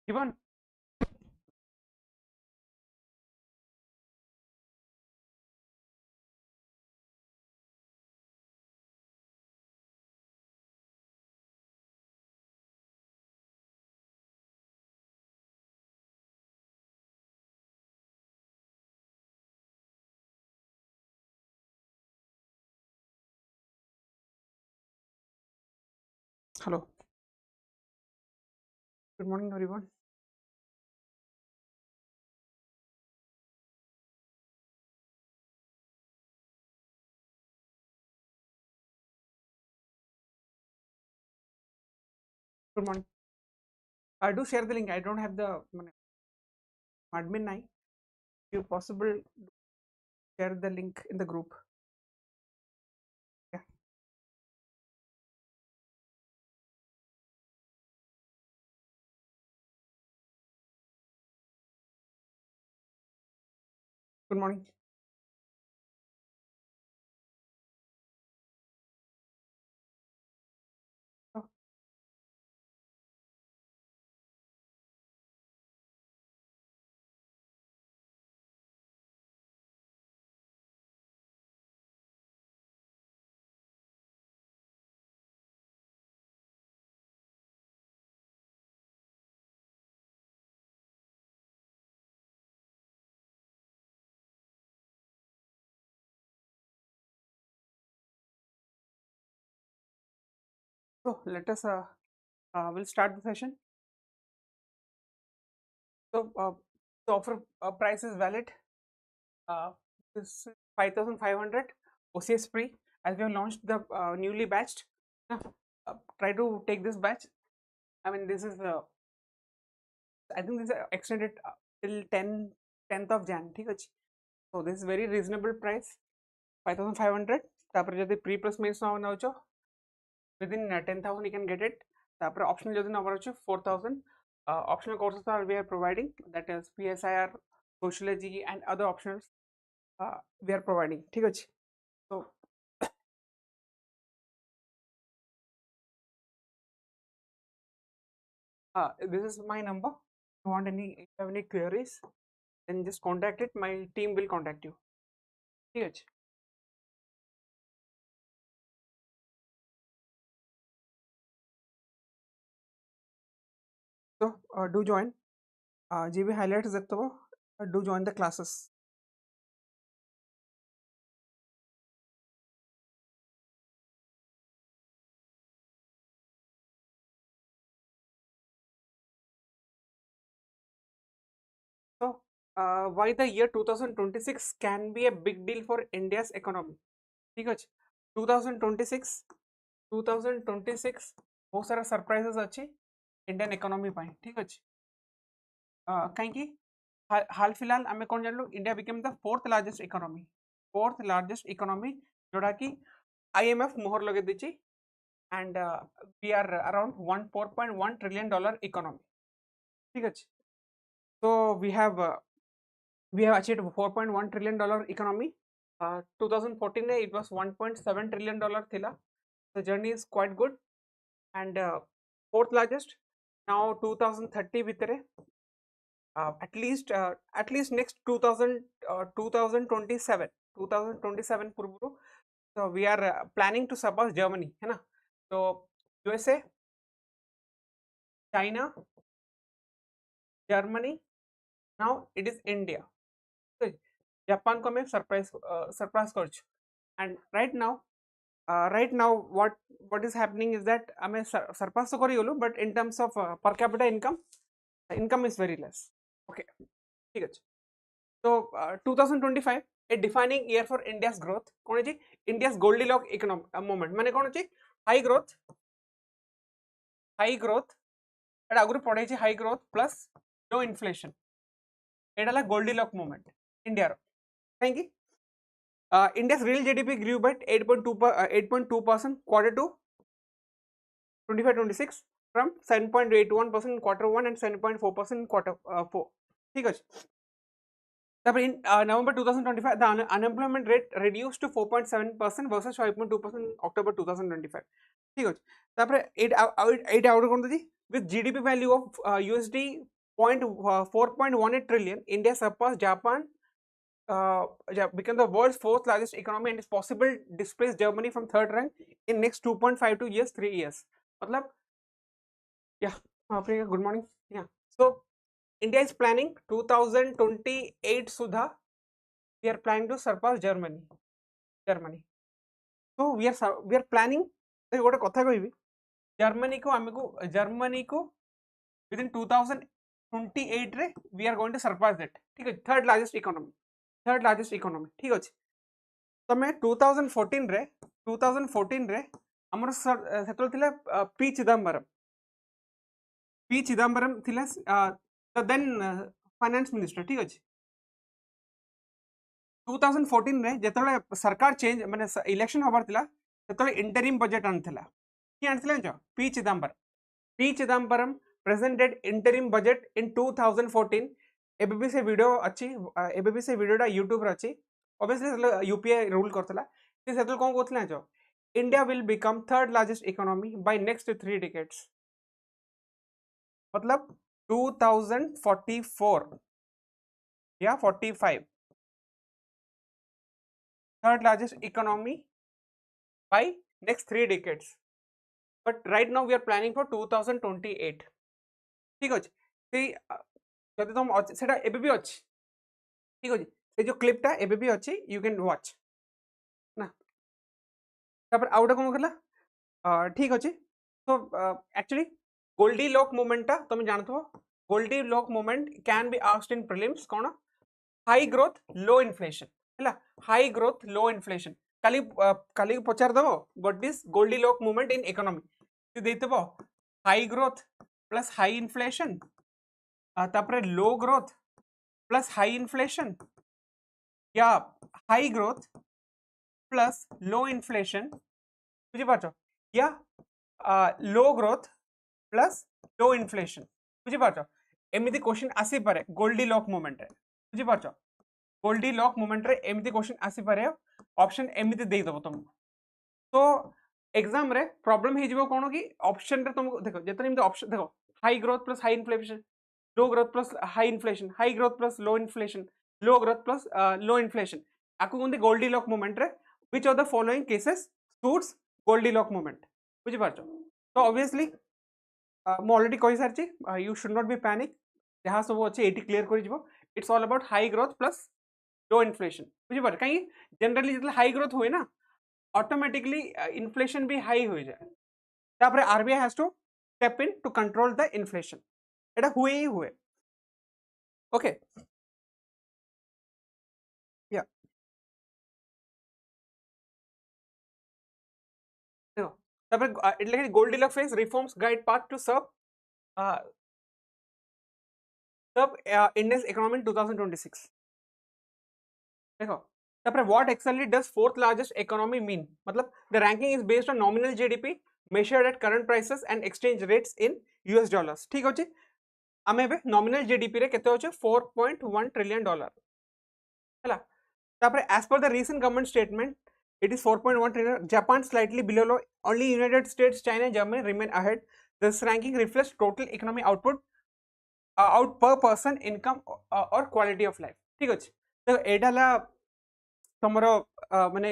Given hello, good morning everyone. Good morning. I do share the link. I don't have the admin nai. If possible, share the link in the group. Yeah. Good morning. Oh, so let us we'll start the session. So the offer price is valid. This is 5,500 OCS free as we have launched the newly batched. Try to take this batch. I mean, this is I think this is extended till 10th of Jan. So this is very reasonable price. 5,500. तापर जदि pre plus mains ना हो within 10,000 you can get it. तापर optional जदि ना 4,000. Optional courses are we are providing, that is PSIR, sociology and other optionals we are providing. So this is my number. If you have any queries, then just contact it. My team will contact you. So do join. GB highlights do join the classes. So why the year 2026 can be a big deal for India's economy? 2026 बहुत सारा surprises अच्छे Indian economy पाई. ठीक अच्छे कहीं हाल फिलहाल आम कौन जानलु India became the fourth largest economy जोड़ा कि IMF मोहर लगे देची and we are around $4.1 trillion economy. ठीक अच्छे so we have achieved $4.1 trillion economy. 2014 it was $1.7 trillion thila. The journey is quite good and fourth largest. Now 2030 vitere at least next 2027 purbu. So we are planning to surpass Germany, है ना? So USA, China, Germany, now it is India. Japan को मैं surprise कर चु. And right now what is happening is that हमें surpass तो करी होलो, but in terms of per capita income is very less. Okay, ठीक है. So 2025 a defining year for India's growth. कौन है जी? India's Goldilocks economic moment. मैंने कौन है जी? High growth. एटा आगुरी पढ़े जी high growth plus no inflation. Etah La Goldilocks moment. India row. Thank you. India's real GDP grew by 8.2% quarter 2 25-26 from 7.81% in quarter 1 and 7.4% in quarter 4. ठीक है. In November 2025, the unemployment rate reduced to 4.7% versus 5.2% in October 2025. ठीक है. 8 out with GDP value of USD 4.18 trillion, India surpassed Japan, become the world's fourth largest economy and is possible displace Germany from third rank in next 2.52 years, 3 years. Matlab, yeah, Priya, good morning. Yeah, so India is planning 2028 Sudha. We are planning to surpass Germany. So we are planning. गोटे कथा कहबी Germany को within 2028 रे we are going to surpass that. ठीक है, third largest economy ठीक अछि तमे 2014 रे हमर सेतल थिला पी चिदंबरम थिला देन फाइनेंस मिनिस्टर ठीक अछि 2014 रे जेतले सरकार चेंज माने इलेक्शन होबार थिला सेतले इंटरिम बजट आनथिला कि आनथिला जो P Chidambaram presented interim budget in 2014 एबे भी से वीडियो अच्छी एबे भी से वीडियोटा यूट्यूब रे अच्छी ऑब्वियसली यूपीआई रूल करथला से सेतल कोन कोथला जो India will become third largest economy bye next 3 decades मतलब 2044 या 45 third largest economy by next 3 decades but right now we are planning for 2028 ठीक अछि से जदि तुम सेटा एबे भी अछि ठीक अछि से जो क्लिपटा एबे भी अछि यू कैन वॉच ना तापर आउटा कोन कहला ठीक अछि तो एक्चुअली गोल्डी लॉक मोमेंटा तुम जानथो goldilocks moment can be asked in prelims कोन हाई ग्रोथ लो इन्फ्लेशन हैला हाई ग्रोथ लो इन्फ्लेशन काली पचार दबो what is goldilocks moment in economy से देतबो high growth plus high inflation तापरे low growth plus high inflation या high growth plus low inflation बुझी पारछो या low growth plus low inflation बुझी पारछो एमिति क्वेश्चन आसी पारे गोल्डी लॉक मोमेंट रे बुझी पारछो गोल्डी लॉक मोमेंट रे एमिति क्वेश्चन आसी पारे ऑप्शन एमिति देई दबो तुम तो एग्जाम रे प्रॉब्लम हे जिवो कोन की ऑप्शन रे तुम देखो जेतने एमिति ऑप्शन देखो high growth plus high inflation low growth plus high inflation high growth plus low inflation low growth plus low inflation आकु कोन गोल्डी लॉक मोमेंट रे which of the following cases suits goldilocks moment बुझी पारछो तो obviously मो already कहि सारची you should not be panic जहाँ सब अच्छे ये क्लीयर कर it's all about high growth plus low inflation बुझी पारे कहीं जनरली जो हाई ग्रोथ हुए ना ऑटोमेटिकली इन्फ्लेशन भी हाई हो जाए तापर RBI has to step in to control the inflation एटा हुए ही हुए ओके या देखो तापर એટલે goldilocks phase reforms guide path to serve Indian economy in 2026 देखो तापर what actually does fourth largest economy mean मतलब the ranking is based on nominal GDP measured at current prices and exchange rates in US dollars ठीक अछि आमे एबे nominal GDP रे केते होचे 4.1 ट्रिलियन डॉलर हैला तापर as per the recent government statement it is 4.1 trillion Japan slightly below only United States China and Germany remain ahead this ranking reflects total economic output out per person income or quality of life ठीक अछि तो एडाला तमरो माने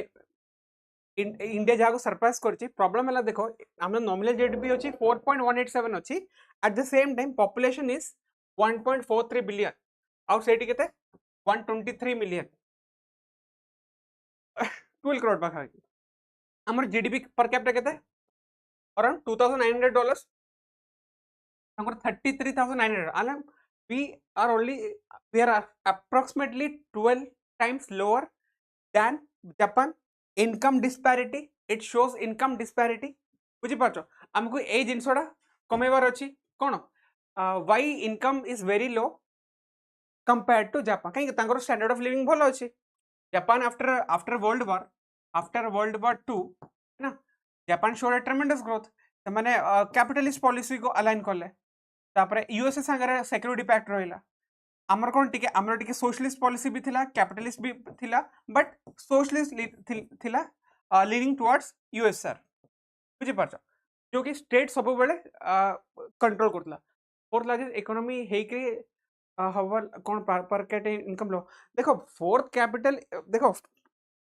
India जाको सरपास करछि problem हला देखो हमर nominal GDP अछि 4.187 अछि at the same time population is 1.43 billion out सेठी केते 123 मिलियन 12 करोड़ पाखा हमर जीडीपी पर कैपिटा केते अराउंड $2,900 हमर 33,900 आलम we are approximately 12 times lower than Japan income disparity it shows income disparity बुझी पाछो हमको ए जिंसडा कमेवार अछि कोन why income is very low compared to Japan कहीं तांकर स्टैंडर्ड ऑफ लिविंग भलो अछि Japan after World War II ना जापान शोड ट्रेमेंडस ग्रोथ माने कैपिटलिस्ट पॉलिसी को अलाइन करले तापरे यूएसए संगे सिक्योरिटी पैक्ट रहिला हमर कोन टिके हमर टिके सोशलिस्ट पॉलिसी भी थिला कैपिटलिस्ट भी थिला बट सोशलिस्ट थिला लीडिंग टुवर्ड्स यूएसआर बुझी पारछ जो कि स्टेट सब बेले control Kartala fourth largest economy है कि हवर कौन पर कैपिटा इनकम लो देखो फोर्थ कैपिटल देखो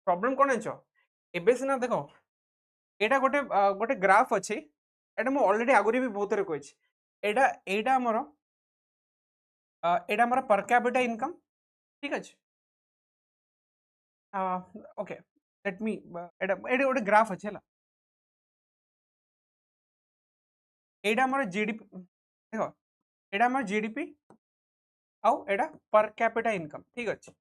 प्रॉब्लम कौन है एबे सिना देखो एटा गोटे गोटे ग्राफ अछि एटा मु ऑलरेडी आगुरी भी बहुत रे कहछि एटा एटा हमर पर कैपिटा इनकम ठीक अछि ओके लेट मी एटा एटा गोटे ग्राफ अछि हला एटा हमर जीडीपी देखो एटा हमर जीडीपी आउ एटा पर कैपिटा इनकम ठीक अछि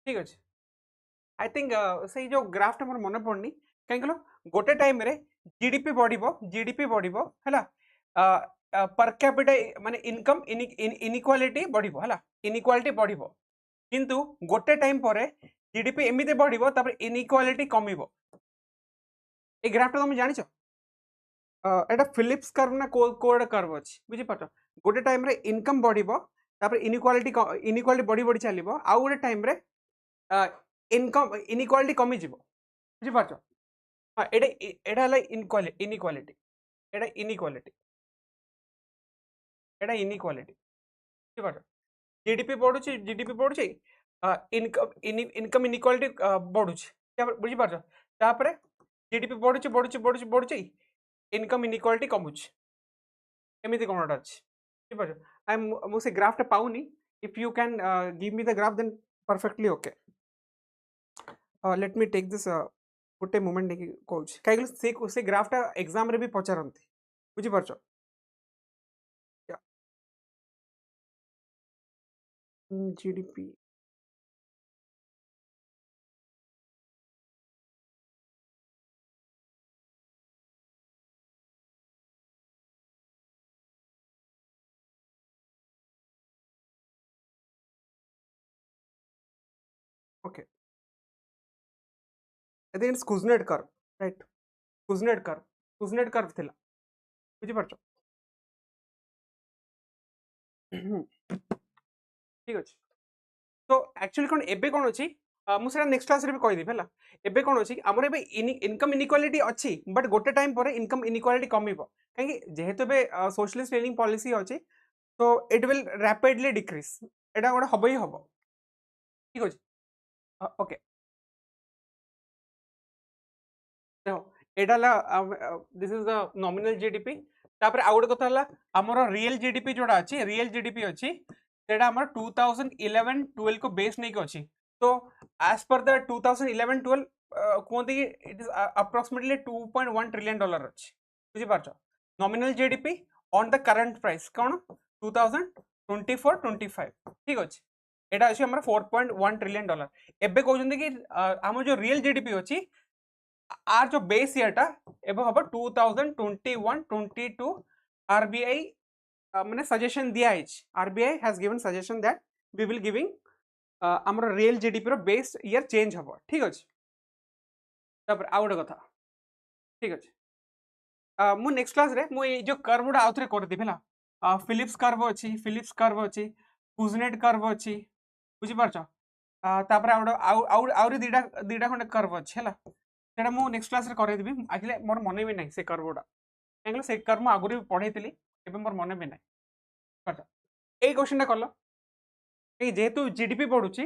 ठीक अछि आई थिंक से जो ग्राफ टा मोर मन पड़नी कहीं कहलो गोटे टाइम रे जीडीपी बढ़िबो हैला पर कैपिटा माने इनकम इनइक्वालिटी बढ़िबो हैला इनइक्वालिटी बढ़िबो किंतु गोटे टाइम परे जीडीपी एमिते बढ़िबो तापर इनइक्वालिटी कमिबो ए ग्राफ टा तुम जानिछो एटा फिलिप्स कर्व ना कोड कर्व अछि बुझि पाछो गोटे टाइम रे इनकम बढ़िबो तापर इनइक्वालिटी बढ़ी बढ़ी चलिबो आ गोटे टाइम रे इनकम इनइक्वालिटी कमी जीवो बुझि पाछो हां एटा एटा हला इनइक्वालिटी एटा इनइक्वालिटी एटा इनइक्वालिटी बुझि पाछो जीडीपी बढ़ुची इनकम इनइक्वालिटी बढ़ुची बुझि पाछो तापर जीडीपी बढ़ुची इनकम इनइक्वालिटी कमुची एमिति कोनटा अछि बुझि पाछो आई मु से ग्राफ टा पाउनी if you can give me the graph then perfectly okay let me take this गोटे मोमेंट देखि कहूँ कहीं से ग्राफटा एग्जाम रे भी पचारती बुझिपार GDP okay I think it's Kuznets curve right Kuznets curve थिला बुझिपार ठीक अछि तो एक्चुअली कोन एबे कोन अछि मुझे नेक्स्ट क्लास रे भी कहि देबे हला एबे कोन अछि हमर एबे इनकम इनइक्वालिटी अछि बट गोटे टाइम पर इनकम इनइक्वालिटी कमिबो काहे जेहेतु बे सोशलिस्ट ट्रेनिंग पॉलिसी अछि तो इट विल रैपिडली डिक्रीज एटा गोटे हबो ही हबो ठीक अछि ओके देखो एटा ला this is the nominal GDP तापर आ गोटे कथा हला हमर रियल जीडीपी जोडा अछि रियल जीडीपी अछि सेटा हमर 2011 12 को बेस नहीं को अछि तो एज पर द 2011 12 कोंती it is approximately 2.1 trillion dollar अछि बुझि पारछो nominal GDP on the current price कोन 2024 25 ठीक अछि एटा अछि हमर 4.1 ट्रिलियन डॉलर एबे कहउछन्ती कि हमर जो रियल जीडीपी अछि आर जो बेस ईयर टा एबो हबो 2021 22 आरबीआई माने सजेशन दिया अछि RBI has given suggestion that we will giving हमर रियल जीडीपी रो बेस ईयर चेंज हबो ठीक अछि तब आ गोटे कथा ठीक अछि मु नेक्स्ट क्लास रे मु जो कर्व डा आउथरे कर देबे ना फिलिप्स कर्व अछि कुजनेट कर्व अछि बुझि पारछो तापर आउरी दीटा दीटा खंडे कर्व अछि हला सेटा मु नेक्स्ट क्लास रे करे देबी आखिले मोर मने भी नै से कर्व डा काहे से कर्व आगुरी पढैतिली एबे मोर मने भी नै अच्छा एई क्वेश्चन टा करलो ए जेहेतु जीडीपी बढ़ुची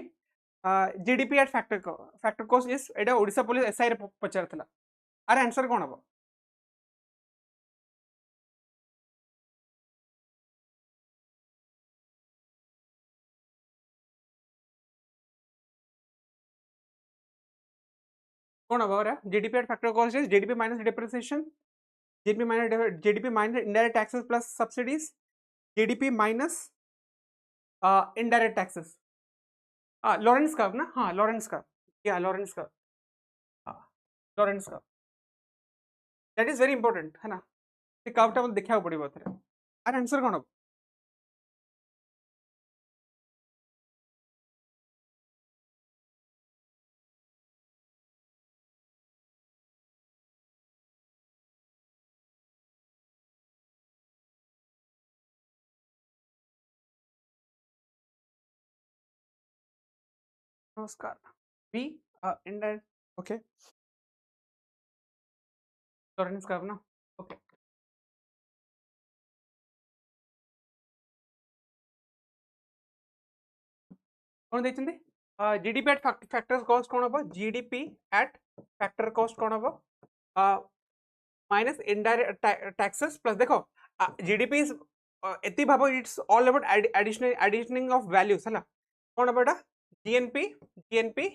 GDP at factor cost is एटा ओडिसा पुलिस एसआई रे पचारथिला आर आंसर कोन हबो कोन हबो रे GDP at factor cost is GDP minus depreciation GDP minus indirect taxes plus subsidies GDP minus indirect taxes Lawrence curve ना हाँ लॉरेंस कर्व या Lawrence curve हाँ Lawrence curve that is very important है ना से कर्व टा देखा पड़ो थे आर आंसर कौन हम नमस्कार be indirect okay tolerance curve ना ओके कौन देखते जीडीपी एट फैक्टर कॉस्ट कौन हम जीडीपी एट फैक्टर कॉस्ट कौन हम माइनस इनडायरेक्ट टैक्सेस प्लस देखो जीडीपी इज एति भाव it's all about additioning of values है कौन हम जीएनपी जीएनपी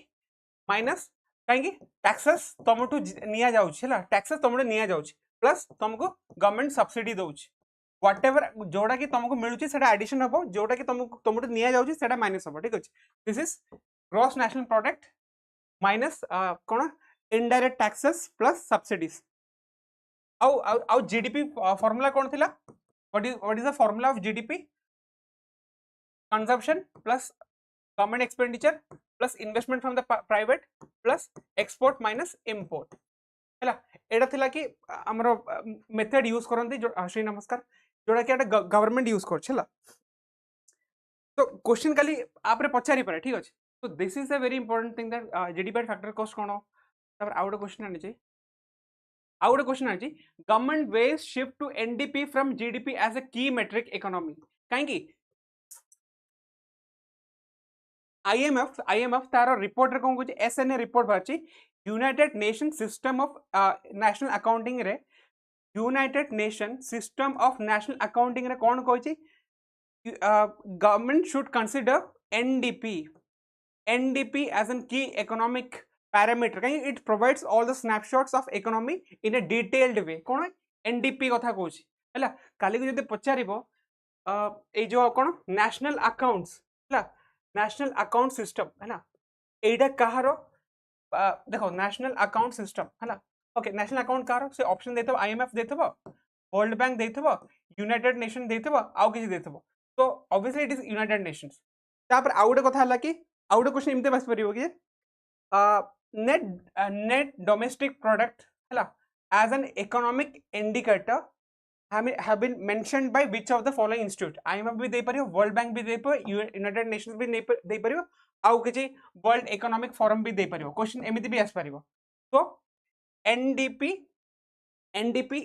माइनस कहीं टैक्सेस तुमठू निया जाउछि है टैक्सेस तुमठू निया जाउछि प्लस तुमको गवर्नमेंट सब्सिडी दउछि व्हाटएवर जोड़ा कि तुमको मिलुछि सेटा एडिशन हबो जोड़ा कि तुमठू निया जाउछि सेटा माइनस हबो ठीक अछि this is gross national product minus cone indirect taxes plus subsidies आउ जीडीपी फार्मूला कोन थिला what is the formula of GDP consumption plus government expenditure plus investment from the private plus export minus import है एटा थिला कि हमरो method use करंती जो श्री नमस्कार जोड़ा कि एटा गवर्नमेंट यूज करछला तो क्वेश्चन खाली आपरे पचारि पारे ठीक अछि तो this is a very important thing that GDP factor cost कोन तब आउट क्वेश्चन आनी चाहिए आउट क्वेश्चन आनी government wage shift to NDP from GDP as a key metric economy काहेकि आईएमएफ तार रिपोर्ट रे कोन कहछि एसएनए रिपोर्ट बाछि United Nation system of national accounting रे United Nation system of national accounting रे कोन कहछि government should consider NDP as a key economic parameter it provides all the snapshots of economy in a detailed way कौन NDP कथा कहूँ है काली को जब पचारिबो ए जो कौन नेशनल अकाउंट्स है नेशनल अकाउंट सिस्टम है एटा कहार देखो नेशनल अकाउंट सिस्टम है ओके नेशनल अकाउंट कहार से ऑप्शन देथबो आईएमएफ देथबो वर्ल्ड बैंक देथबो यूनाइटेड नेशन देथबो आउ किछि देथबो तो obviously it is United Nations तापर आउट कथा हला कि आउट क्वेश्चन इमते बस परिबो कि नेट डोमेस्टिक प्रोडक्ट हला as an economic indicator have been mentioned by which of the following institute IMF भी दे परियो वर्ल्ड बैंक भी दे परियो यूनाइटेड नेशंस भी दे परियो आउ किछि वर्ल्ड इकोनॉमिक फोरम भी दे परियो क्वेश्चन एमिति भी आस परियो तो NDP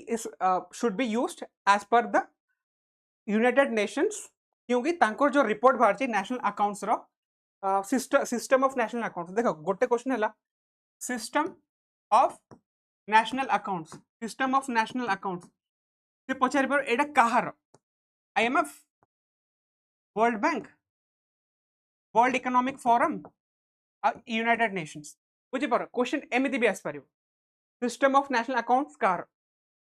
is should be used as per the United Nations क्योंकि तांकर जो रिपोर्ट बाहर नेशनल अकाउंट्स रो सिस्टम ऑफ नेशनल अकाउंट्स देखो गोटे क्वेश्चन है सिस्टम ऑफ नेशनल अकाउंट्स से पचारि पर एटा कहार IMF World Bank World Economic Forum United Nations बुझी पर क्वेश्चन एमिति भी आस परियो सिस्टम ऑफ नेशनल अकाउंट्स कहार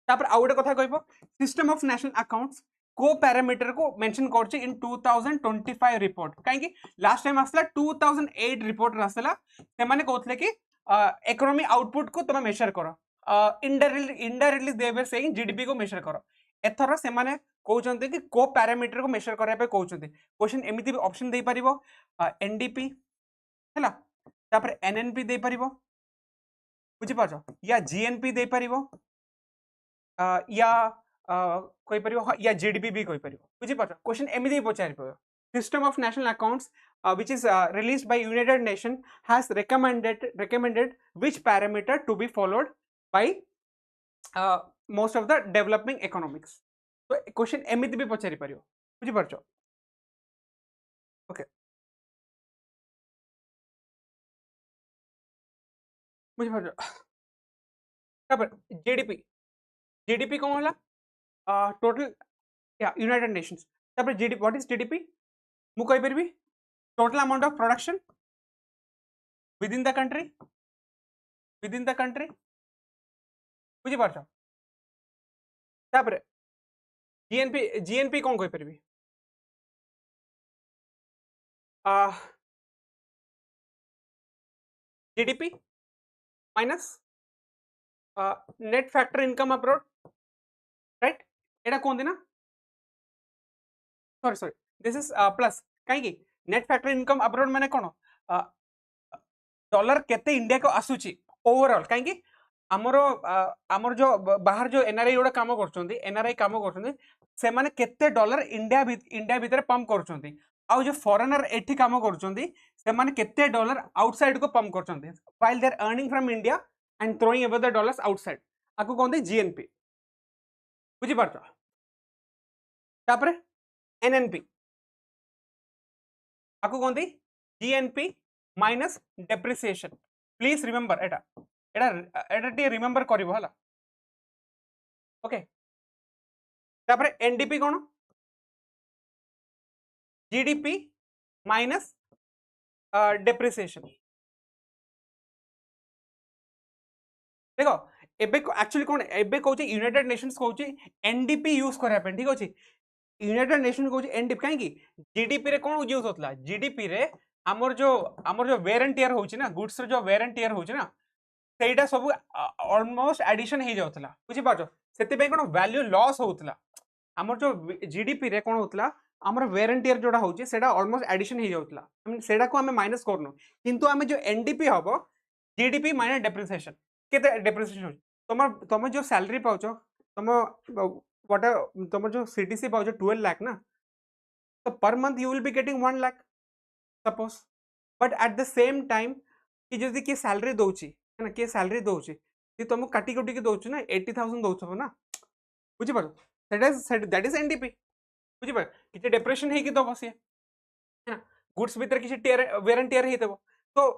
तापर आउ गोटे कथा कहबो सिस्टम ऑफ नेशनल अकाउंट्स को पैरामीटर को मेंशन करछि इन 2025 रिपोर्ट काहे लास्ट टाइम आसला 2008 रिपोर्ट आसला से माने कहथले कि इकोनॉमी आउटपुट को तुम मेजर करो indirectly they were saying GDP को मेजर करो एथर से माने कहउचंते कि को पैरामीटर को मेजर करै पे कहउचंते क्वेश्चन एमिति भी ऑप्शन दे परिबो एनडीपी हैला तापर एनएनपी दे परिबो बुझि पाछो या जीएनपी दे परिबो या कोई परिबो या जीडीपी भी कोई परिबो बुझि पाछो क्वेश्चन एमिति पचारि परिबो system of national accounts which is released by United Nations has recommended which parameter to be followed by most of the developing economics so question एमिति भी पचारि परियो बुझि पाछो ओके बुझि पाछो तापर जीडीपी कौन होला टोटल यूनाइटेड नेशंस तापर जीडीपी व्हाट इज जीडीपी मु कहि परबी total amount of production within the country बुझि पाछो तापर जीएनपी कौन कहि परबी GDP minus net factor income abroad right एटा कोन देना सॉरी दिस इज प्लस कहीं नेट फैक्टर इनकम अब्रॉड माने कोन डॉलर केते इंडिया को आसुची ओवरऑल कहीं आमर जो बाहर जो एनआरआई गुड़ा काम कर से माने केते डॉलर इंडिया भितर पंप कर आउ जो फॉरेनर एठी काम कर माने केते डॉलर आउटसाइड को पंप कर while they are earning from India and throwing away the dollars outside आको कहते जीएनपी बुझी पारछ तापर एनएनपी आको कहते GNP minus depreciation please remember एटा एटा एटा टी रिमेंबर करिवो हला ओके तापर एनडीपी कोन जीडीपी माइनस डेप्रिसिएशन देखो एबे एक्चुअली कोन एबे कहूची यूनाइटेड नेशंस कहूची एनडीपी यूज करिया पे ठीक अछि यूनाइटेड नेशन कहूची एनडीपी काहे की जीडीपी रे कोन यूज होतला जीडीपी रे हमर जो वेयर एंड टियर होची ना गुड्स रे जो वेयर एंड टियर होची ना सेटा सब ऑलमोस्ट एडिशन हे जाउतला बुझी पाछो सेते पे कोन वैल्यू लॉस होतला हमर जो जीडीपी रे कोन होतला हमर वेयर एंड टियर जोडा होची सेटा ऑलमोस्ट एडिशन हे जाउतला आई मीन सेटा को हमें माइनस करनो किंतु हमें जो एनडीपी हबो जीडीपी माइनस डेप्रिसिएशन केते डेप्रिसिएशन तुम जो सैलरी पाउछ तुम व्हाट तुम जो सीटीसी पाउछ 12 लाख ना तो per month you will be getting 1 lakh suppose but at the same time कि जदि के सैलरी दउची है ना के सैलरी दउची कि तुम काटी कुटी के दउछ ना 80,000 दउछ ना बुझी पार दैट इज एनडीपी बुझी पार कि डेप्रेशन हे कि दबो से है ना गुड्स भीतर कि टियर वेयर एंड टियर हे देबो तो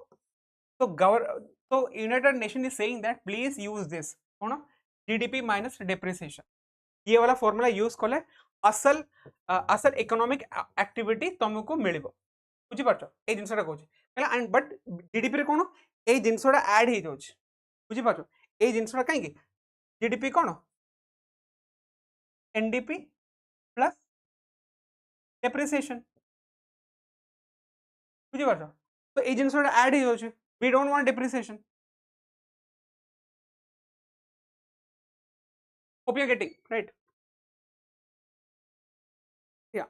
so United Nation is saying that please use this कौन GDP minus depreciation ये वाला फॉर्मूला यूज कले असल असल इकोनॉमिक एक्टिविटी तुमको मिलिबो बुझी पारछो ए जिंसटा कहूची कहला एंड बट जीडीपी रे कोन ए जिंसटा ऐड हे जाउछ बुझी पारछो ए जिंसटा काहे की जीडीपी कोन एनडीपी प्लस डेप्रिसिएशन बुझी पारछो तो ए जिंसटा ऐड हे जाउछ we don't want depreciation hope you're getting right yeah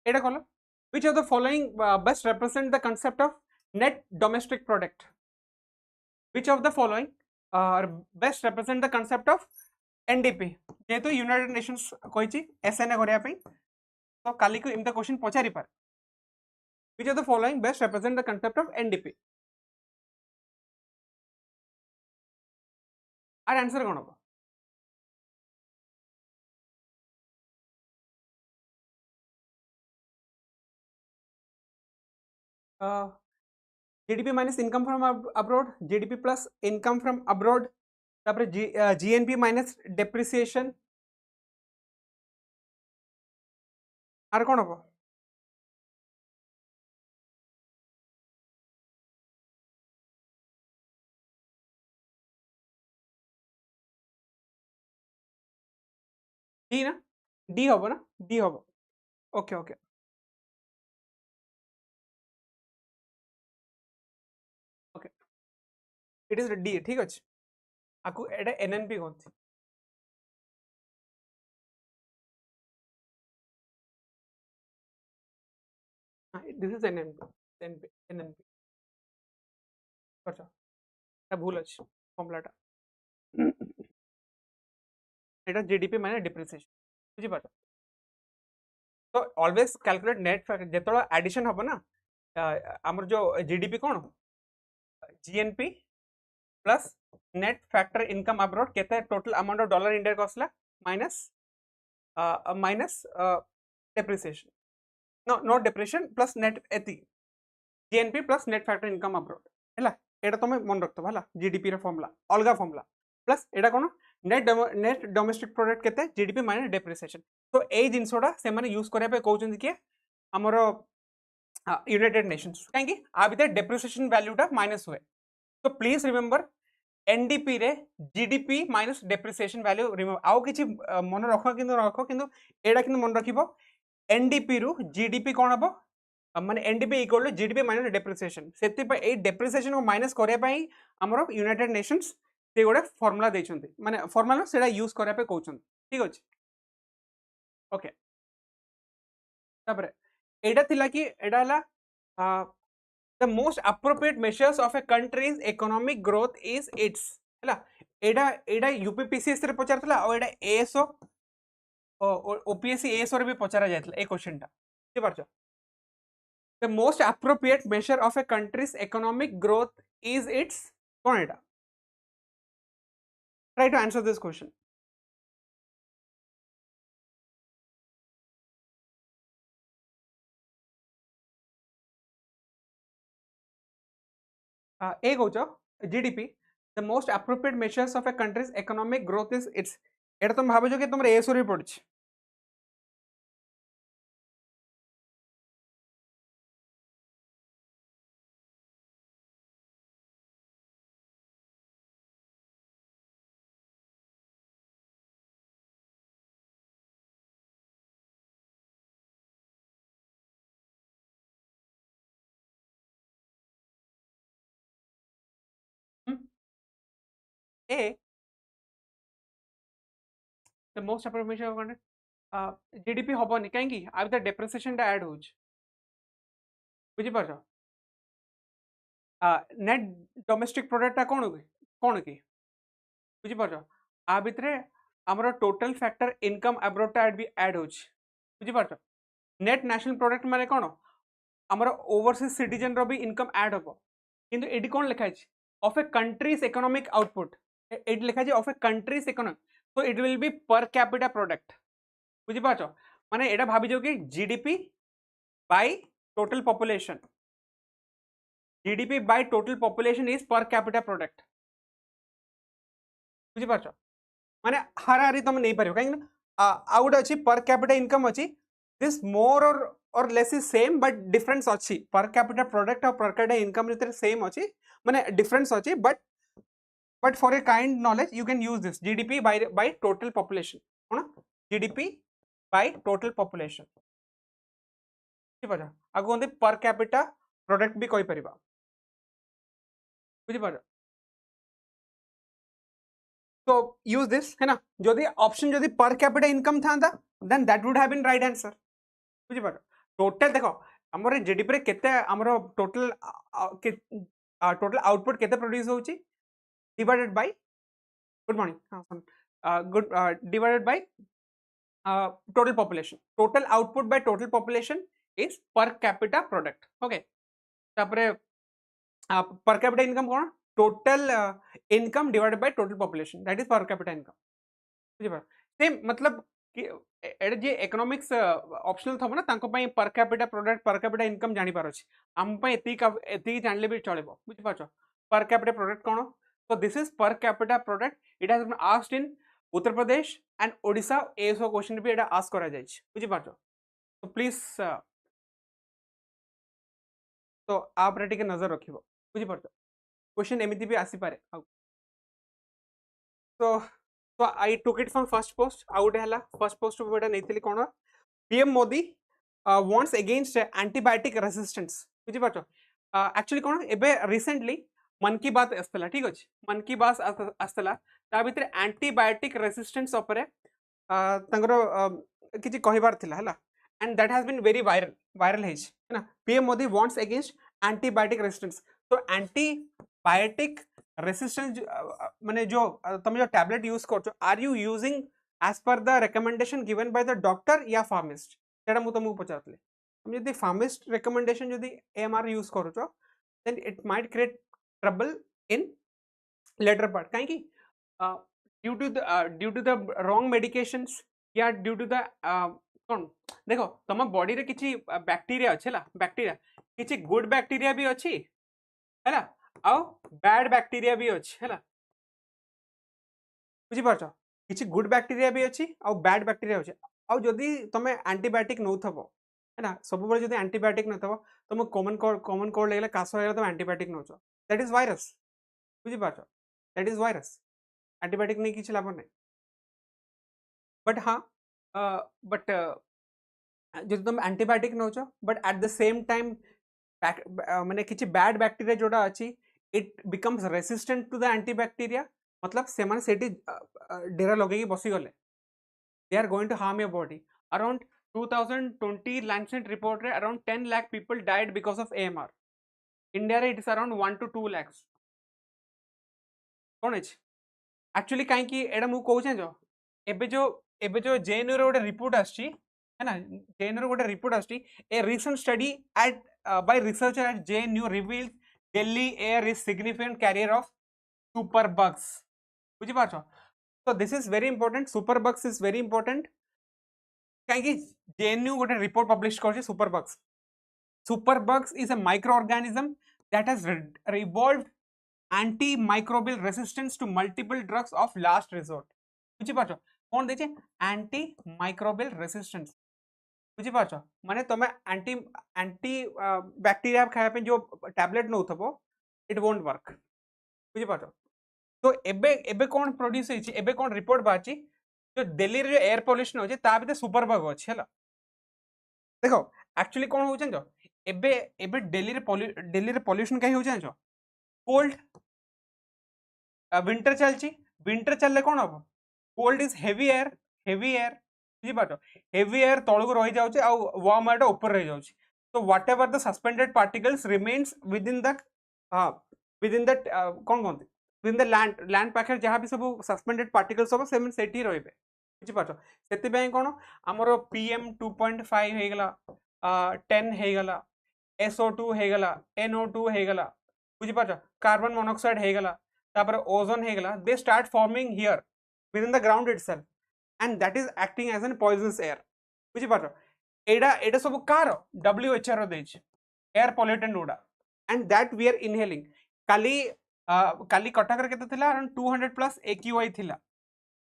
eta kola which of the following best represent the concept of net domestic product which of the following best represent the concept of NDP जेहेतु United Nations कहिछि SNA करिया पे तो काली को इमता question पचारि पार which of the following best represent the concept of NDP आर आंसर कोन हो GDP minus income from abroad GDP plus income from abroad तापर GNP minus depreciation आर कोन हो डी ना डी होबो ना डी होबो okay okay okay it is D ठीक अछि आकु एटा एनएनपी कोंथि दिस इज एनएनपी एनएनपी अच्छा ता भूल अछि फॉर्मूलाटा एटा जीडीपी माने डेप्रिसिएशन बुझी पाछ तो ऑलवेज कैलकुलेट नेट फैक्टर जेतोला एडिशन हबो ना हमर जो जीडीपी कोन GNP plus net factor income abroad केते total amount of dollar India को असला minus minus depreciation no no depreciation plus net एति GNP plus net factor income abroad हैला एटा तमे मन रखतो हला जीडीपी रे फॉर्मूला अलगा फॉर्मूला प्लस एटा कोन नेट डोमेस्टिक प्रोडक्ट केते जीडीपी माइनस डेप्रिसिएशन तो ए जिंसोडा से माने यूज करे पे कहउछन कि हमर यूनाइटेड नेशंस काहे कि आ भीतर डेप्रिसिएशन वैल्यूटा माइनस हुए तो प्लीज रिमेंबर एनडीपी रे GDP minus depreciation value remember आउ किछि मन रखो किंतु एडा किंतु मन रखिबो एनडीपी रु जीडीपी कोन हबो माने NDP equal to GDP minus depreciation सेति पे ए डेप्रिसिएशन को माइनस करे पई हमर यूनाइटेड नेशंस से गोटे फॉर्मूला देछन्ते माने फॉर्मूला सेडा यूज करे पे कहउछन ठीक अछि ओके तापर एडा थिला कि एडा हला the most appropriate measures of a country's economic growth is its हला एडा एडा यूपीपीसीएस रे पचारतला और एडा एएसओ ओपीएससी एएस रे भी पचरा जायतला ए क्वेश्चन टा बुझि पारछो the most appropriate measure of a country's economic growth is its cone Etah try to answer this question A कहउछो GDP the most appropriate measures of a country's economic growth is its एटा तुम भाबो कि तुमरे AS रे पढछ A the most appropriate measure of a country GDP हबनी काहेकि आ भीतर डेप्रिसिएशन टा ऐड होछ बुझि पारछो नेट डोमेस्टिक प्रोडक्ट टा कोन की बुझि पारछो आ भीतर हमरो टोटल फैक्टर इनकम अब्रोड टा भी ऐड होछ बुझि पारछो नेट नेशनल प्रोडक्ट माने कोन हमरो ओवरसीज सिटीजन रो भी इनकम ऐड होबो किंतु एडी कोन लिखा है of a country's economic output एडी लिखा है of a country's economic so it will be per capita product बुझि पारछो माने एटा भाबी जो कि GDP by total population GDP by total population is per capita product बुझि पारछो माने हाराहारी तुम नहीं पारियो काहे आ गुड अछि per capita income अछि this more or less is same but difference अछि per capita product और per capita income ଭିतर same अछि माने difference अछि but for a kind knowledge you can use this GDP by total population cone GDP by total population बुझि पारछो आगु होंदे per capita product भी कहि परिबा बुझि पारछो so use this है ना जदि ऑप्शन जदि per capita income थांदा then that would have been right answer बुझि पारो टोटल देखो हमर जीडीपी रे केते हमर टोटल टोटल आउटपुट केते प्रोड्यूस होची डिवाइडेड बाय गुड मॉर्निंग हां good divided by total population total output by total population is per capita product okay तापरे per capita income cone total income divided by total population that is per capita income बुझि पारो same मतलब कि एडे जे economics optional थबो ना तांको पई per capita product per capita income जानि पारो छी हम पई एती जानले भी चलेबो बुझि पाछो per capita product cone so this is per capita product it has been asked in Uttar Pradesh and Odisha ASO question भी एटा आस्क करा जाय छी बुझि पाछो तो प्लीज तो आप रेटी के नजर रखिबो बुझि पाछो क्वेश्चन एमिति भी आसी पारे तो I took it from first post out hela first post बेटा नेथिली कोन PM Modi wants against antibiotic resistance बुझि पाछो एक्चुअली कोन एबे रिसेंटली मन की बात आस्तला ठीक अछि मन की बात आस्तला ता भीतर एंटीबायोटिक रेजिस्टेंस उपरे तंगरो किछि कहिबार थिला हला and that has been very viral हेज है ना PM Modi wants against antibiotic resistance तो एंटीबायोटिक रेसिस्टेंस माने जो तुम जो टैबलेट यूज करछो are you using as per the recommendation given by the doctor या फार्मासिस्ट सेटा मु तुमको पचारतले तुम यदि फार्मासिस्ट रिकमेंडेशन यदि एएमआर यूज करछो then it might create trouble in later part काहे कि due to the wrong medications या ड्यू टू द कोन देखो तुम बॉडी रे किछि बैक्टीरिया अछला बैक्टीरिया किछि गुड बैक्टीरिया भी अछि हैला आउ बैड बैक्टीरिया भी अछि हैला बुझि पाछो किछि गुड बैक्टीरिया भी अछि आउ बैड बैक्टीरिया अछि आउ जदी तमे एंटीबायोटिक नौ थबो हैना सब बेले जदी एंटीबायोटिक न थबो तुम कॉमन कोल्ड लेगले कासो हेला तुम एंटीबायोटिक नौचो दैट इज वायरस बुझि पाछो दैट इज वायरस एंटीबायोटिक नै किछि लाभ नै बट हां बट जदी तुम एंटीबायोटिक नौचो but at the same time माने किछि बैड बैक्टीरिया जोडा अछि it becomes resistant to the antibacteria मतलब से माने सेठी डेरा लगे बसी गले they are going to harm your body around 2020 Lancet report रे around 10 lakh people died because of AMR India रे it is around 1 to 2 lakhs कोन अछि एक्चुअली काहे कि एडा मु कहू छै जो एबे जो एबे जो जेएनयू रे गोटे रिपोर्ट आछि है ना जेएनयू रे गोटे रिपोर्ट आछि a recent study at by researcher at JNU revealed Delhi air is significant carrier of super bugs बुझी पाछो तो this is very important super bugs is very important काहे जेएनयू गोटे रिपोर्ट पब्लिश करछि super bugs is a microorganism that has revolved antimicrobial resistance to multiple drugs of last resort बुझी पाछो कोन देछे antimicrobial resistance बुझी पाछो माने तमे anti bacteria खाया पे जो टैबलेट नो थबो इट वोंट वर्क बुझी पाछो तो एबे एबे कोन प्रोड्यूस होइछि एबे कोन रिपोर्ट बाछि जो दिल्ली रे जो एयर पोल्यूशन होछि ता बिते सुपर बग होछि हला देखो एक्चुअली कोन होछन जो एबे एबे दिल्ली रे पोल्यूशन काहे होछन जो कोल्ड विंटर चलची विंटर चलले कोन हो कोल्ड इज हेवी एयर बुझी पाछो हेवी एयर तळगु रहि जाउची आ वार्म एयर ऊपर रहि जाउची तो what ever the suspended particles remains within the cone cone within the land पाखे जहां भी सब सस्पेंडेड पार्टिकल्स हो सेम सेठी रहबे बुझी पाछो सेति पय कोन हमरो पीएम 2.5 हे गेला 10 हे गेला SO2 हे गेला NO2 हे गेला बुझी पाछो कार्बन मोनोऑक्साइड हे गेला तापर ओजोन हे गेला they start forming here within the ground itself and that is acting as an poisonous air बुझी पाछो एडा सब कार WHO रो देछ एयर पॉल्यूटेंट उडा and that we are inhaling काली कटक रे केते थिला अराउंड 200 प्लस AQI थिला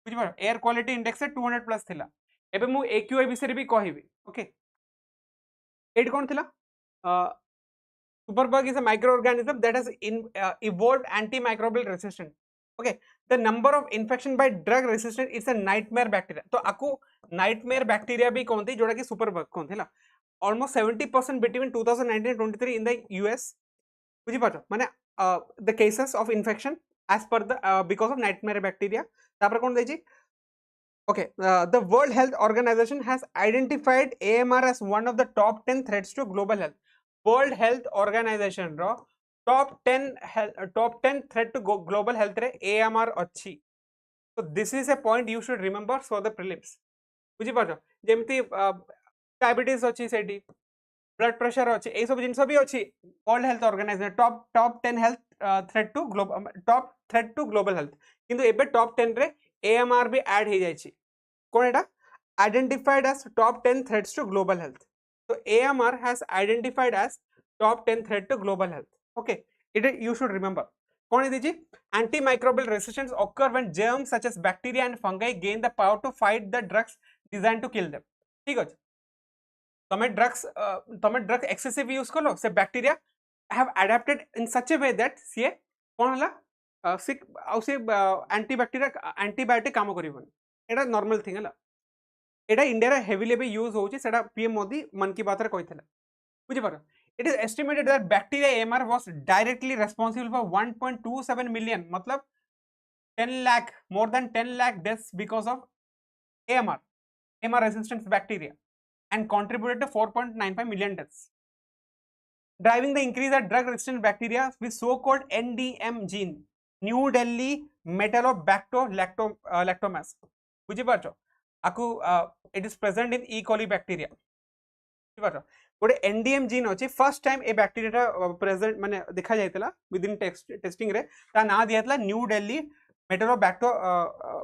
बुझी पाछो एयर क्वालिटी इंडेक्स 200 प्लस थिला एबे मु AQI विषय भी कहबी ओके एड कोन थिला Superbug is a microorganism that has evolved antimicrobial resistance. Okay, the number of infection by drug resistant is a nightmare bacteria. तो आपको nightmare bacteria भी कौन थी जोड़ा कि superbug कौन थी ला almost 70% between 2019 and 23 in the US. बुझी पाचो माने the cases of infection as per the because of nightmare bacteria. तापर कौन देची Okay, the World Health Organization has identified AMR as one of the top 10 threats to global health. World Health Organization row top 10 threat to global health रे AMR अच्छी so this is a point you should remember for the prelims बुझी पाछो जेमती diabetes अच्छी सेठी blood pressure अच्छी ए सब जिंस भी अच्छी World health Organization top 10 health threat to global health किंतु एबे टॉप 10 रे AMR भी ऐड हे जाय छी कोन एटा identified as top 10 threats to global health so AMR has identified as top 10 threat to global health. Okay, you should remember. कौन है दीजिए? Antimicrobial resistance occur when germs such as bacteria and fungi gain the power to fight the drugs designed to kill them. ठीक है? तमें drug excessive use करो से bacteria have adapted in such a way that से कौन हला sick आउ से antibiotic काम करिवन. एटा normal thing हला. एटा इंडिया रे हेवीली भी यूज होची सेटा पीएम मोदी मन की बात रे कहितले बुझी पारो it is estimated that bacteria AMR was directly responsible for 1.27 million मतलब 10 lakh more than 10 lakh deaths because of AMR resistance bacteria and contributed to 4.95 million deaths driving the increase of drug resistant bacteria with so called NDM gene New Delhi मेटालोबैक्टो lactamase बुझी पारो आकु it is present in E. coli bacteria गोटे NDM gene अछि first time ए bacteria present माने देखा जायतला विद इन टेस्टिंग रे ता ना दियातला न्यू दिल्ली मेटालोबैक्टो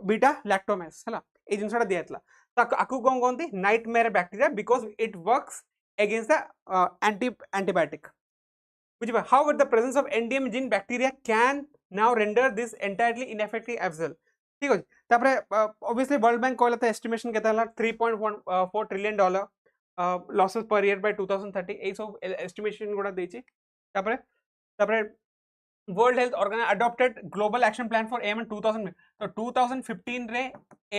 बीटा लैक्टोमस हला ए जिनसटा दियातला ता आकु कोन कोनती nightmare bacteria because it works against the antibiotic बुझिबा how with the presence of NDM gene bacteria can now render this entirely ineffective as well ठीक है तापरे ऑब्वियसली वर्ल्ड बैंक कहला था एस्टिमेशन केता हला $3.4 trillion losses per year by 2030 ए सब एस्टिमेशन गुडा देछि तापरे World health Organization adopted global action plan for AMR 2000 तो 2015 रे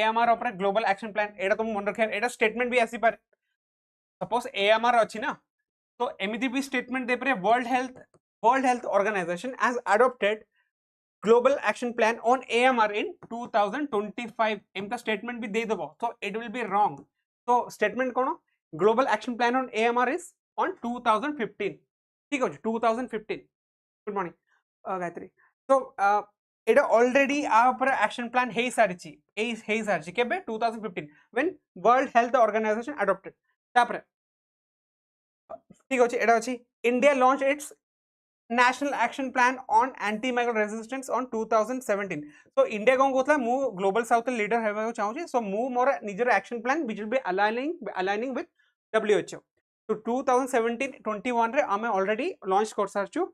AMR ऊपर ग्लोबल एक्शन प्लान एटा तुम मन रखे एटा स्टेटमेंट भी आसी पारे सपोज AMR अछि ना तो एमिति भी स्टेटमेंट दे पारे world health organisation has adopted global action plan on AMR in 2025 एमता स्टेटमेंट भी दे देबो तो it will be wrong तो स्टेटमेंट कोन global action plan on AMR is on 2015 ठीक है 2015 गुड मॉर्निंग गायत्री तो एटा ऑलरेडी आपर एक्शन प्लान हे सारी केबे 2015 when World health Organization adopted तापर ठीक अछि एटा अछि India launch its national action plan on antimicrobial resistance on 2017 so india kon kotla mu global south leader heba chahu so mu more nijor action plan which will be aligning with WHO so 2017-21 रे आमे already launch कर सारछु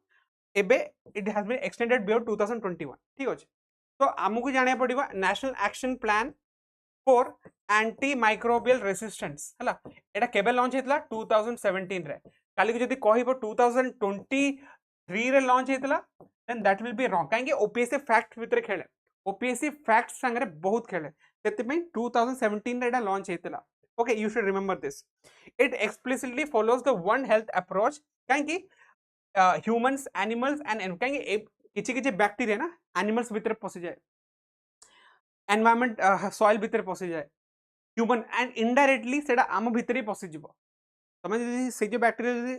एबे it has been extended beyond 2021 ठीक अछि तो आमु को जानिया पड़िबा national action plan for antimicrobial resistance हला एटा केबे लॉन्च हेतला 2017 रे काली को जदी कहिबो 2023 रे लॉन्च हेतला then that will be wrong काहे कि ओपीएससी फैक्ट भितर खेले ओपीएससी फैक्ट संगे बहुत खेले सेति में 2017 रे एटा लॉन्च हेतला okay you should remember this it explicitly follows the one health approach काहे कि ह्यूमंस एनिमल्स एंड काहे कि किछि किछि बैक्टीरिया ना एनिमल्स भितर पसि जाय एनवायरनमेंट सॉइल भितर पसि जाय ह्यूमन एंड इनडायरेक्टली सेटा आम भितर ही पसि जिवो तमे जदी से जो बैक्टीरिया जदी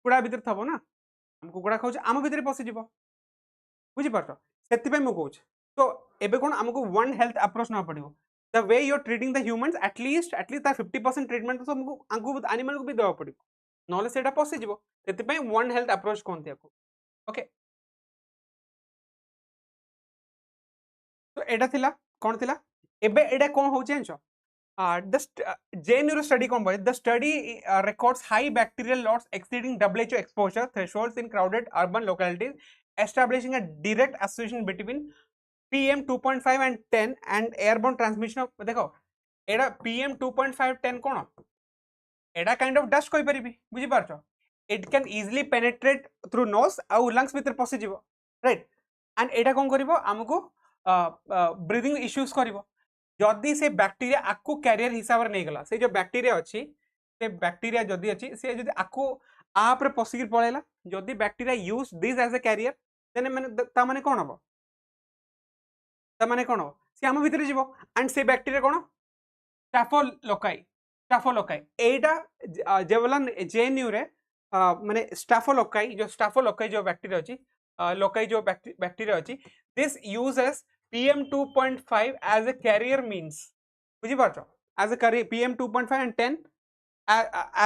कुड़ा भितर थबो ना हम कुकुड़ा खाऊ आम भितर पशिज बुझीपार से मुझे कौच तो एबे कौन आमको वन हेल्थ अप्रोच ना पड़ो the way you are treating the humans एटलिस्ट 50% ट्रीटमेंट तो हमको एनिमल को भी देवा पड़ो ना से पशिज से वन हेल्थ अप्रोच कहते ओके तो एटा थिला कौन थिला एबे एटा कौन हो जानछ JNU study the study records high bacterial loads exceeding WHO exposure thresholds in crowded urban localities, establishing a direct association between PM 2.5 and 10 and airborne transmission of देखो एडा PM 2.5 10 कौन एडा kind of dust कोई परिबी बुझी पारछो it can easily penetrate through nose आउ lungs भीतर पसि जिवो right and एडा कोन करिवो हमको ब्रीदिंग इश्यूज करिवो जदि से बैक्टीरिया आकु कैरियर हिसाब रे नै गला से जो बैक्टीरिया अछि से बैक्टीरिया जदि अछि से जदि आकु आप रे पसिगिर पळेला जदि bacteria use this as a carrier then माने ता माने कोन हबो ता माने कोन हबो से हम भीतर जीवो एंड से बैक्टीरिया कोन स्टाफोलोकाई एटा जेवलन जेएनयू रे माने स्टाफोलोकाई जो बैक्टीरिया अछि लोकाई जो बैक्टीरिया अछि this uses PM 2.5 as a carrier means बुझी पारछो as a carrier PM 2.5 and 10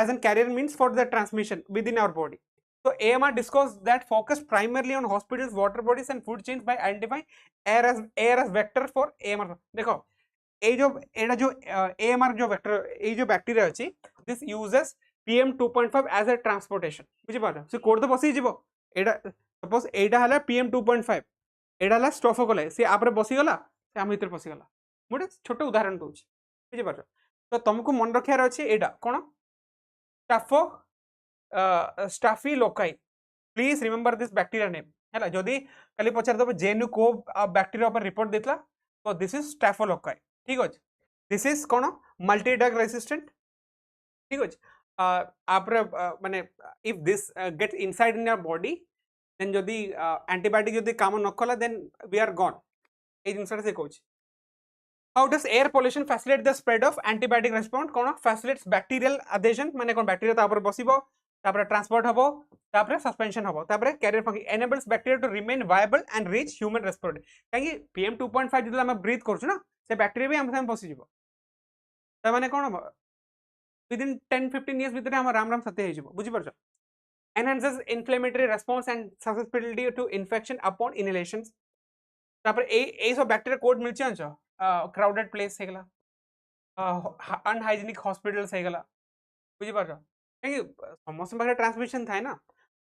as a carrier means for the transmission within our body so AMR discussed that focus primarily on hospitals water bodies and food chains by identifying air as vector for AMR देखो ए जो एटा जो AMR जो vector A जो bacteria अछि this uses PM 2.5 as a transportation बुझी पारछो से code तो बसी जिवो एटा सपोज एटा हला PM 2.5 एडा स्टोफोकोलाई से आपरे बसीगला से आम भीतर पशिगला गोटे छोट उदाहरण दूँ बुझीपार तो तुमको मन रखार अच्छे एडा कौन staphylococci please remember this bacteria name है जदि कल पचार दब जेएनयू को बैक्टीरिया पर रिपोर्ट देता तो दिस इज स्टाफिलोकाई ठीक अच्छे दिस इज कौन मल्टी ड्रग रेसिस्टेंट ठीक अच्छे आपरे माने if this gets inside in your body then जदि एंटीबायोटिक जदि काम न कला then we are gonna जिनसा से कहूँ how does air pollution facilitate the spread of antibiotic response कौन फैसिलिटेट्स बैक्टीरियल अडेशन माने कौन बैक्टीरिया तापर बसिबो तापर ट्रांसपोर्ट हबो तापर सस्पेंशन हबो तापर carrier function enables bacteria to remain viable and reach human respiratory काहे PM 2.5 जदि हम ब्रीथ करछु ना से बैक्टीरिया भी हम साम बसि जिवो त माने कौन विदिन 10-15 इयर्स भीतर हम राम सत्य हे जिवो बुझी परछो enhances inflammatory response and susceptibility to infection upon inhalations तापर ए सब बैक्टीरिया कोड मिल चांस क्राउडेड प्लेस हेगला अनहाइजीनिक हॉस्पिटल्स हेगला बुझी पार कि समस्त पाखे ट्रांसमिशन थाए ना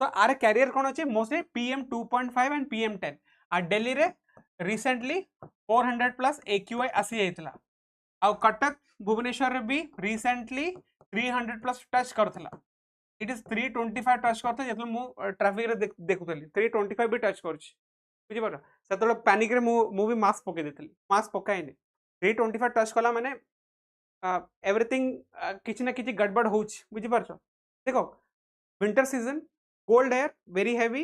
तो आर कैरियर कौन अच्छे मोस्टली PM 2.5 एंड PM 10 आ दिल्ली रे रिसेंटली 400+ AQI आसी जाइतला आ कटक भुवनेश्वर रे भी रिसेंटली 300+ टच करथला इट इज 325 टच करते जेतले मु ट्रैफिक रे देखुतली 325 भी टच करछि बुझी पार सेतले पैनिक रे मु भी मास्क पके देतली मास्क पकाइनी 325 टच कला माने एवरीथिंग किछि ना किछि गड़बड़ होउछि बुझी पार देखो winter season cold air very heavy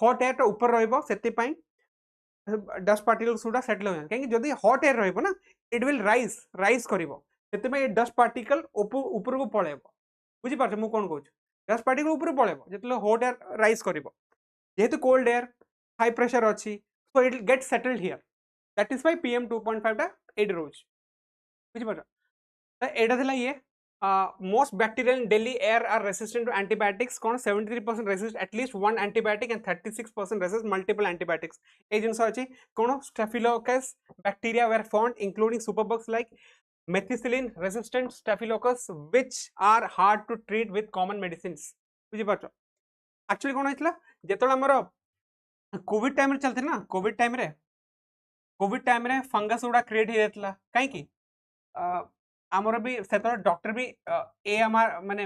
hot air तो ऊपर रहइबो सेति पई डस्ट पार्टिकल्स सुडा सेटल हो काहे जदी हॉट एयर रहइबो ना इट विल राइज करिवो सेति पई डस्ट पार्टिकल ऊपर को पळेबो बुझी पारछ मु कोन कहूँ डस्ट पार्टिकल ऊपर पळेबो जेतले हॉट एयर राइज करिवो जेहेतु कोल्ड एयर high pressure अच्छी, so it will get settled here. That is why PM 2.5 टा एड रोज बुझी पार तो एटा थिला ये most bacterial in Delhi air are resistant to antibiotics कौन 73% resist at least one antibiotic and 36% resist multiple antibiotics ए जिनस अछि कौन staphylococcus bacteria were found including superbugs like methicillin resistant staphylococcus which are hard to treat with common medicines बुझी पार actually कौन होइतला जेतोला हमर Covid time रे चलते ना Covid time रे fungus गुड़ा क्रिएट हो जाता कहीं कि आमर भी से डॉक्टर भी ए आमार माने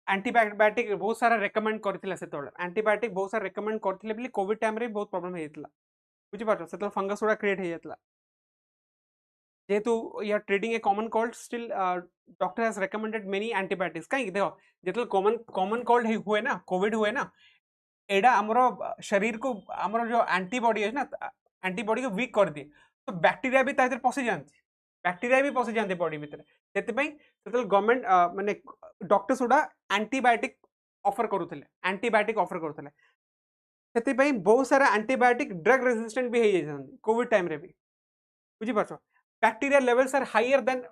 एंटीबायोटिक बहुत सारा रेकमेंड करथिला से एंटीबायोटिक बहुत सारा रेकमेंड करथिले ବୋଲି कोविड टाइम रे बहुत प्रॉब्लम हो जाता बुझी पारछ से फंगस गुड़ा क्रिएट हो जाता जेहेतु you are treating a common cold still doctor has recommended many antibiotics कहीं देखो जेतल कॉमन कोल्ड हुए ना कोविड हुए ना एडा हमरो शरीर को हमरो जो एंटीबॉडी है ना एंटीबॉडी को वीक कर दिए तो बैक्टीरिया भी ताइतर पसि जानती बैक्टीरिया भी पसि जानते बॉडी भीतर सेते पई सेतल गवर्नमेंट माने डॉक्टर्स उडा एंटीबायोटिक ऑफर करूथले एंटीबायोटिक ऑफर करूथले सेते पई बहुत सारा एंटीबायोटिक ड्रग रेजिस्टेंट भी हे जायछन कोविड टाइम रे भी बुझी पाछो bacteria levels are higher than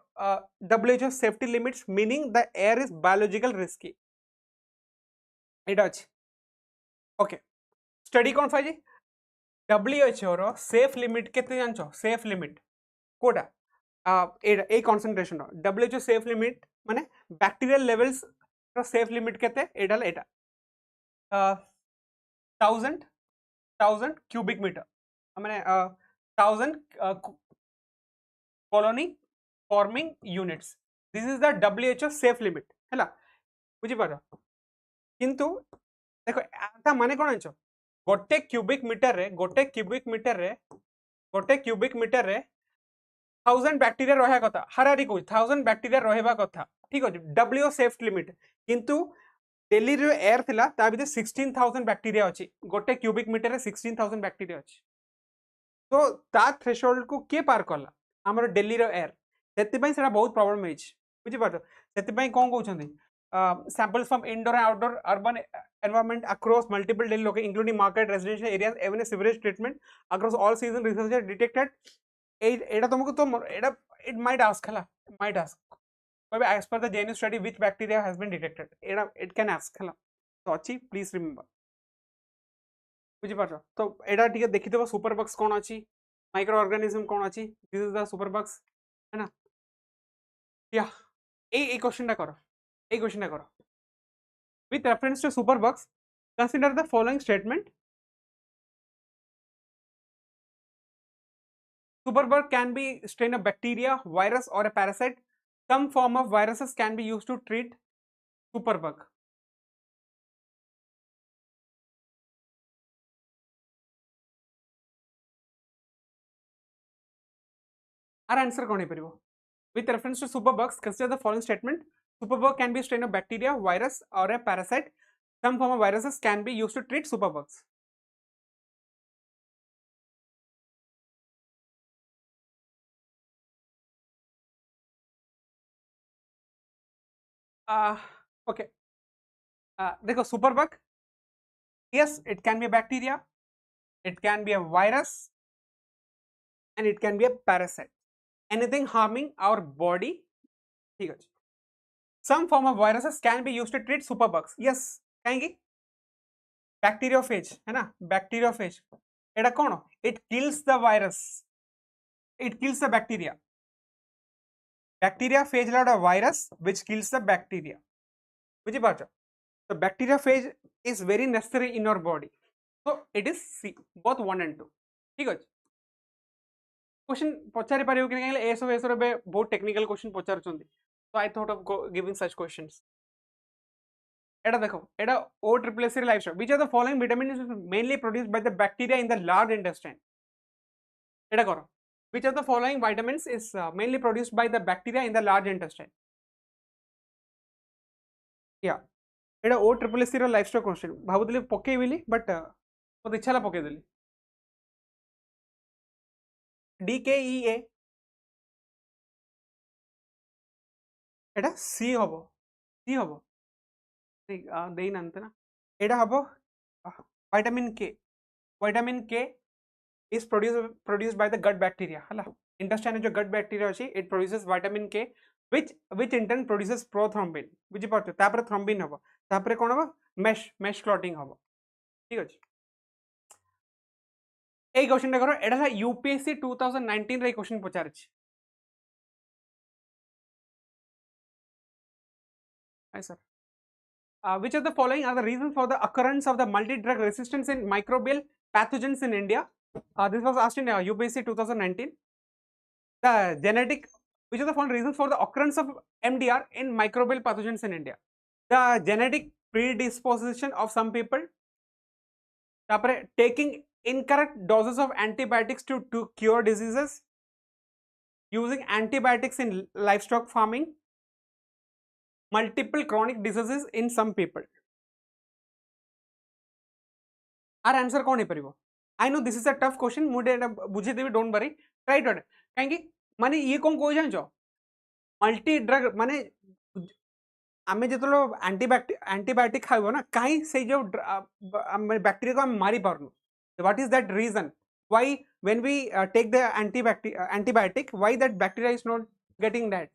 WHO safety limits meaning the air is biological risky एटा अछि ओके स्टडी कौन फाइजी WHO रो सेफ लिमिट केते जानछो सेफ लिमिट कोडा ए कंसंट्रेशन रो WHO सेफ लिमिट माने बैक्टीरियल लेवल्स रो सेफ लिमिट केते एडाल एटा 1000 क्यूबिक मीटर माने 1000 colony forming units this is the WHO safe limit हैला बुझी पारो किंतु देखो आता माने कोन जानछो गोटे क्यूबिक मीटर रे 1000 बैक्टीरिया रहा कथा हारारी को 1000 बैक्टीरिया रहबा कथा ठीक अछि WHO सेफ लिमिट किंतु दिल्ली रो एयर थिला ता भीतर 16000 बैक्टीरिया अछि गोटे क्यूबिक मीटर रे 16000 बैक्टीरिया अछि तो ता थ्रेशोल्ड को के पार करला हमर दिल्ली रो एयर सेति पई सेरा बहुत प्रॉब्लम होइछ बुझी पाछो सेति पई कोन कहउछन्ती samples from indoor and outdoor urban environment across multiple Delhi locations, including market, residential areas, even a sewerage treatment across all season researchers detected. It might ask, might ask. But as per the JNU study, which bacteria has been detected? It can ask. So, please remember. बुझी पार तो एटा ठीक है देखि देबो superbugs कोन अछि micro organism कोन अछि this is the superbugs है ना या ए क्वेश्चन टा करो a question करो with reference to superbugs consider the following statement superbug can be strain of bacteria virus or a parasite some form of viruses can be used to treat superbug our answer cone hey परिबो with reference to superbugs consider the following statement superbug can be a strain of bacteria, virus, or a parasite. Some form of viruses can be used to treat superbugs. Okay. देखो superbug. Yes, it can be a bacteria. It can be a virus, and it can be a parasite. Anything harming our body. ठीक है. Some form of viruses can be used to treat superbugs. Yes, कहेंगे bacteriophage है ना bacteriophage एटा कौन it kills the virus it kills the bacteria bacteriophage La virus which kills the bacteria बुझी पाछ so bacteriophage is very necessary in our body so it is C both 1 and 2 ठीक है question पचारि पारियो कि नै एस रे बहुत टेक्निकल क्वेश्चन पचारछन्ती so I thought of giving such questions एटा देखो एटा OSS livestock which are the following vitamins is mainly produced by the bacteria in the large intestine एटा करो which of the following vitamins is mainly produced by the bacteria in the large intestine yeah Etah OSS livestock question भाबुतली पके बिली but मत इच्छा ला पके देली DKEA एटा C हबो देई नंत ना एटा हबो vitamin K vitamin K is produced by the gut bacteria hala intestine jo gut bacteria achi it produces vitamin K which in turn produces prothrombin बुझी पारते तापर थ्रोम्बिन हबो तापर कोन हबो mesh clotting हबो ठीक अछि এই क्वेश्चन करो एडा यूपीएससी 2019 रे क्वेश्चन पचार अछि hi sir which of the following are the reasons for the occurrence of the multi-drug resistance in microbial pathogens in India? This was asked in UPSC 2019. The genetic, which are the following reasons for the occurrence of MDR in microbial pathogens in India? The genetic predisposition of some people, taking incorrect doses of antibiotics to cure diseases, using antibiotics in livestock farming, multiple chronic diseases in some people. Our answer कौन है? I know this is a tough question. मुझे बुझे देवी don't worry. Try it. कहेंगे माने ये कौन कोई जान जो मल्टी ड्रग माने आमे जो एंटीबायोटिक खाइबो ना कहीं से जो बैक्टीरिया को हम मारी पारनु. What is that reason? Why when we take the antibiotic, why that bacteria is not getting that?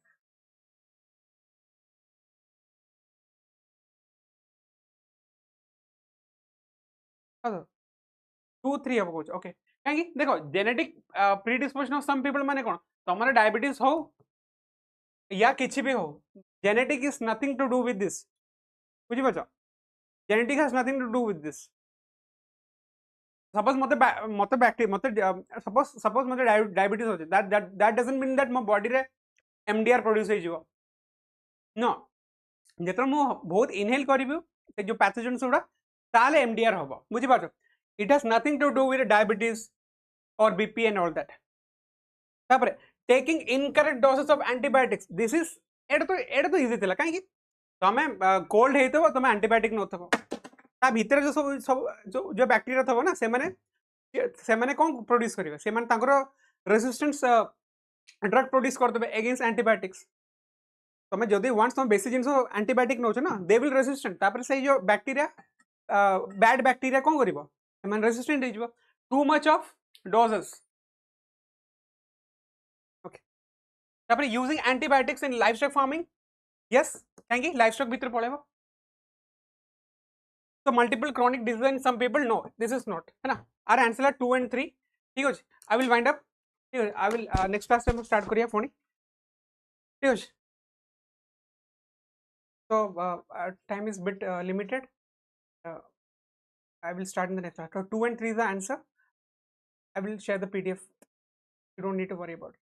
Hello. 2 3 अब कुछ ओके कहेंगे देखो genetic predisposition of some people माने कौन तुम्हारे डायबिटीज हो या किसी भी हो genetic is nothing to do with this बुझी पाछ genetic has nothing to do with this suppose मते बैक्टीरिया मते सपोज मते डायबिटीज हो दैट डजंट मीन दैट मो बॉडी रे एमडीआर प्रोड्यूस हो जिवो नो जेतर मो बहुत इनहेल करिवो से जो पैथोजेन्स उडा ताले एमडीआर होबो बुझी पाछ it has nothing to do with diabetes or BP and all that. तापर taking incorrect doses of antibiotics. This is एड तो easy थिला काहे कि तमे कोल्ड हेतबो तमे एंटीबायोटिक न थबो ता भीतर जो सब जो बैक्टीरिया थबो ना से माने कोन प्रोड्यूस करिवे से माने तांकर रेजिस्टेंस ड्रग प्रोड्यूस कर देबे अगेंस्ट एंटीबायोटिक्स तमे जदी वंस तमे बेसी जिंस एंटीबायोटिक नोछ ना दे विल रेजिस्टेंट तापर से जो bacteria bad bacteria cone करिवो resistant too much of doses. Okay. तापर using antibiotics in livestock farming. Yes, कहेंगे livestock भीतर पड़ेगा. So multiple chronic disease in some people. No, this is not. है ना? Our answer are 2 and 3. ठीक है. I will wind up. I will next class time start करिए phone. ठीक है. So time is bit limited. I will start in the next class. So 2 and 3 is the answer. I will share the PDF. You don't need to worry about it.